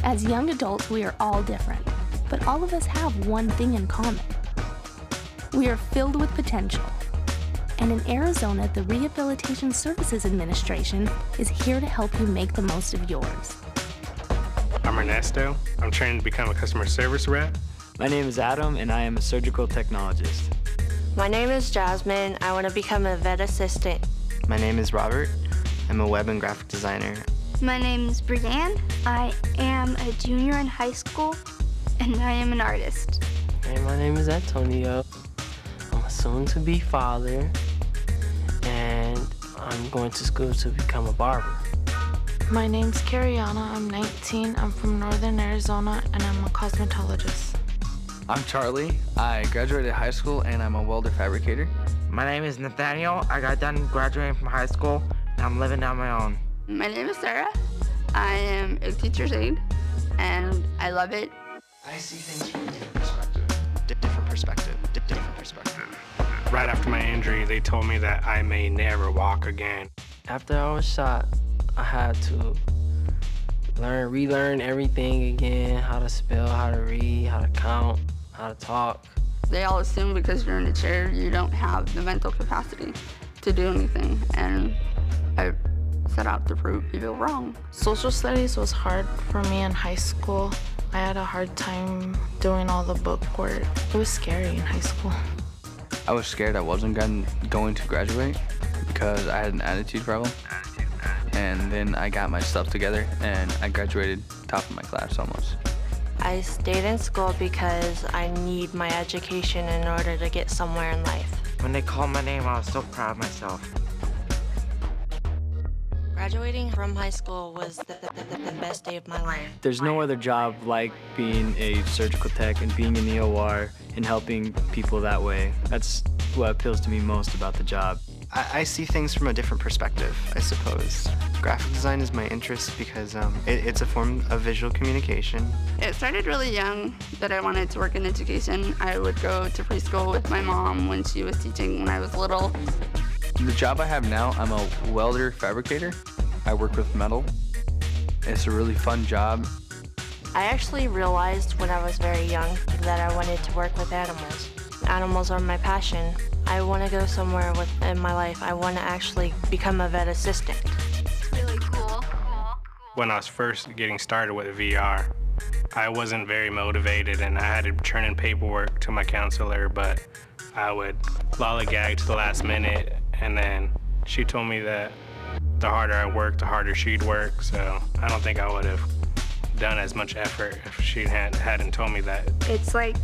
As young adults, we are all different, but all of us have one thing in common. We are filled with potential. And in Arizona, the Rehabilitation Services Administration is here to help you make the most of yours. I'm Ernesto. I'm training to become a customer service rep. My name is Adam, and I am a surgical technologist. My name is Jasmine. I want to become a vet assistant. My name is Robert. I'm a web and graphic designer. My name is Brianne. I am a junior in high school, and I am an artist. Hey, my name is Antonio. I'm a soon-to-be father, and I'm going to school to become a barber. My name's Cariana. I'm 19. I'm from Northern Arizona, and I'm a cosmetologist. I'm Charlie. I graduated high school, and I'm a welder fabricator. My name is Nathaniel. I got done graduating from high school, and I'm living on my own. My name is Sarah. I am a teacher's aide, and I love it. I see things from a different perspective. Different perspective. Right after my injury, they told me that I may never walk again. After I was shot, I had to relearn everything again, how to spell, how to read, how to count, how to talk. They all assume because you're in a chair, you don't have the mental capacity to do anything, and I set out to prove people wrong. Social studies was hard for me in high school. I had a hard time doing all the book work. It was scary in high school. I was scared I wasn't going to graduate because I had an attitude problem. And then I got my stuff together and I graduated top of my class almost. I stayed in school because I need my education in order to get somewhere in life. When they called my name, I was so proud of myself. Graduating from high school was the best day of my life. There's no other job like being a surgical tech and being in the OR and helping people that way. That's what appeals to me most about the job. I see things from a different perspective, I suppose. Graphic design is my interest because it's a form of visual communication. It started really young that I wanted to work in education. I would go to preschool with my mom when she was teaching when I was little. The job I have now, I'm a welder fabricator. I work with metal. It's a really fun job. I actually realized when I was very young that I wanted to work with animals. Animals are my passion. I want to go somewhere in my life. I want to actually become a vet assistant. It's really cool. When I was first getting started with VR, I wasn't very motivated and I had to turn in paperwork to my counselor, but I would lollygag to the last minute, and then she told me that the harder I worked, the harder she'd work, so I don't think I would have done as much effort if she hadn't told me that. It's like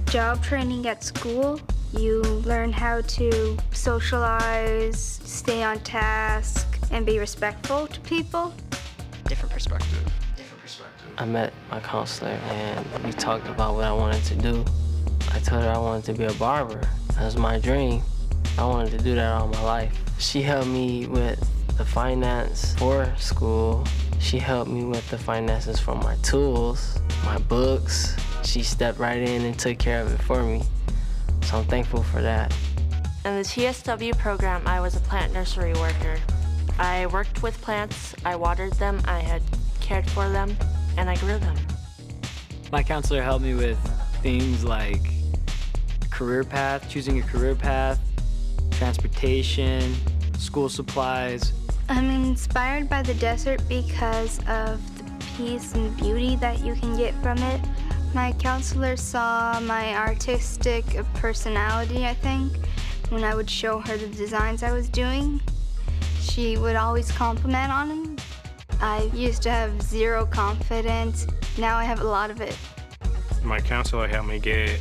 job training at school. You learn how to socialize, stay on task, and be respectful to people. Different perspective. I met my counselor and we talked about what I wanted to do. I told her I wanted to be a barber. That was my dream. I wanted to do that all my life. She helped me with the finance for school. She helped me with the finances for my tools, my books. She stepped right in and took care of it for me. So I'm thankful for that. In the TSW program, I was a plant nursery worker. I worked with plants, I watered them, I had cared for them, and I grew them. My counselor helped me with things like career path, choosing a career path, transportation, school supplies. I'm inspired by the desert because of the peace and beauty that you can get from it. My counselor saw my artistic personality, I think, when I would show her the designs I was doing. She would always compliment on them. I used to have zero confidence. Now I have a lot of it. My counselor helped me get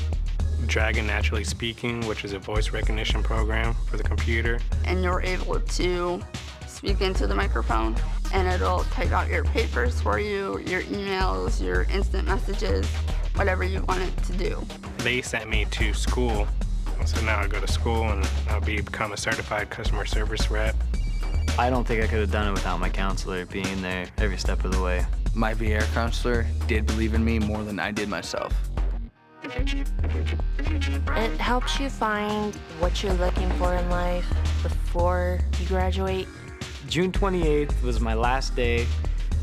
Dragon Naturally Speaking, which is a voice recognition program for the computer. And you're able to speak into the microphone, and it'll type out your papers for you, your emails, your instant messages, whatever you want it to do. They sent me to school, so now I go to school and I'll become a certified customer service rep. I don't think I could have done it without my counselor being there every step of the way. My VR counselor did believe in me more than I did myself. It helps you find what you're looking for in life before you graduate. June 28th was my last day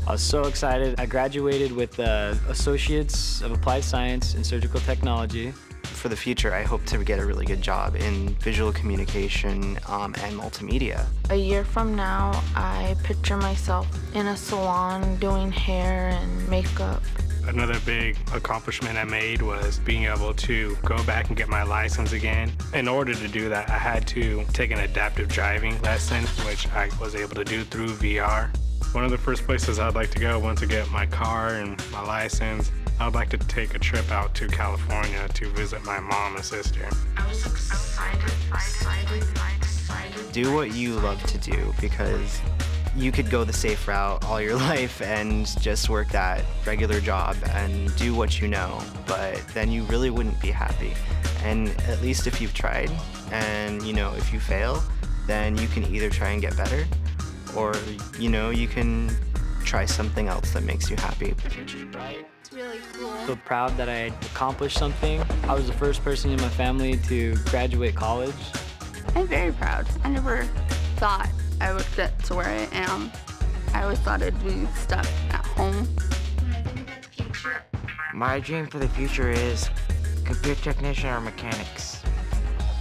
I was so excited. I graduated with Associates of Applied Science in Surgical Technology. For the future, I hope to get a really good job in visual communication and multimedia. A year from now, I picture myself in a salon doing hair and makeup. Another big accomplishment I made was being able to go back and get my license again. In order to do that, I had to take an adaptive driving lesson, which I was able to do through VR. One of the first places I'd like to go once I get my car and my license, I'd like to take a trip out to California to visit my mom and sister. I was excited. Do what you love to do, because you could go the safe route all your life and just work that regular job and do what you know, but then you really wouldn't be happy. And at least if you've tried and, if you fail, then you can either try and get better, or, you can try something else that makes you happy. It's really cool. I feel proud that I accomplished something. I was the first person in my family to graduate college. I'm very proud. I never thought I would get to where I am. I always thought I'd be stuck at home. My dream for the future is computer technician or mechanics.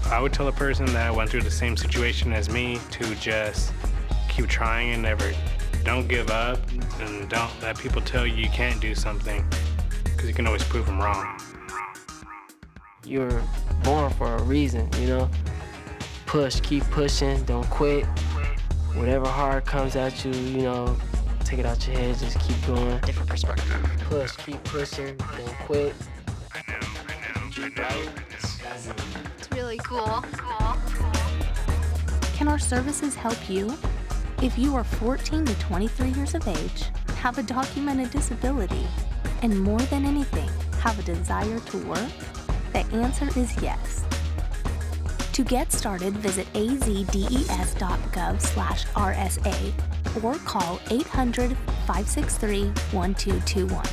I would tell a person that went through the same situation as me to just keep trying and don't give up, and don't let people tell you can't do something, because you can always prove them wrong. You're born for a reason, Push, keep pushing, don't quit. Whatever hard comes at you, take it out your head, just keep going. Different perspective. Push, keep pushing, don't quit. It's really cool. Can our services help you? If you are 14 to 23 years of age, have a documented disability, and more than anything, have a desire to work, the answer is yes. To get started, visit azdes.gov/RSA or call 800-563-1221.